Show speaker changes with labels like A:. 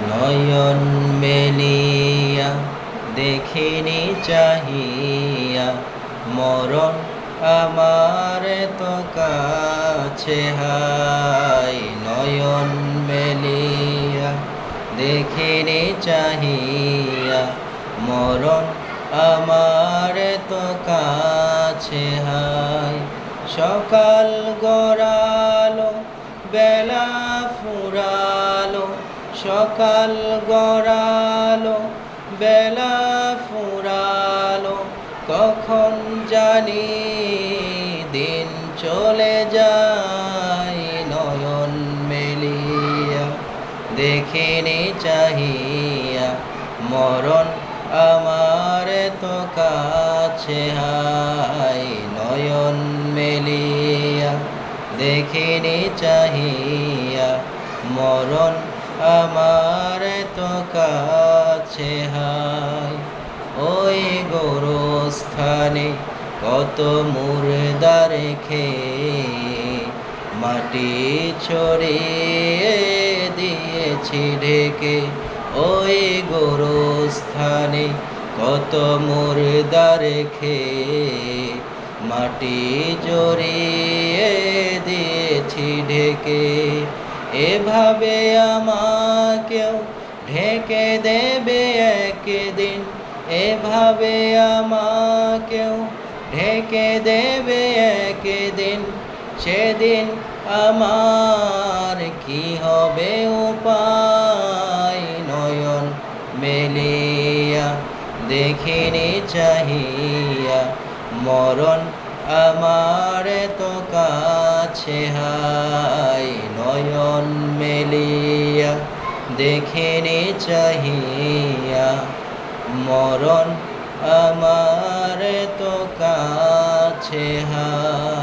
A: নয়ন মেলিয়া দেখিনি চাহিয়া মরণ আমার তো কাছে হাই। নয়ন মেলিয়া দেখিনি চাহিয়া মরণ আমার তো কাছে হাই। সকাল গড়ালো বেলা ফুরালো, সকাল গড়ালো বেলা ফুরালো, কখন জানি দিন চলে যায়। নয়ন মেলিয়া দেখিনি চাহিয়া মরণ আমার তো কাছে হাই। নয়ন মেলিয়া দেখিনি চাহিয়া মরণ আমার তো কাছে হাই। ওই গোরস্থানে কত মুর্দা রেখে মাটি ছড়িয়ে দিয়েছি ঢেকে। ওই গোরস্থানে কত মুর্দা রেখে মাটি জড়িয়ে দিয়েছি ঢেকে। এভাবে আমাকেও ঢেকে দেবে একদিন, এভাবে আমাকেও ঢেকে দেবে একদিন। সেদিন আমার কি হবে উপায়? নয়ন মেলিয়া দেখিনি চাহিয়া মরণ আমার তো কাছে হাই। নয়ন মেলিয়া দেখিনি চাহিয়া মরণ আমার তো কাছে হাই।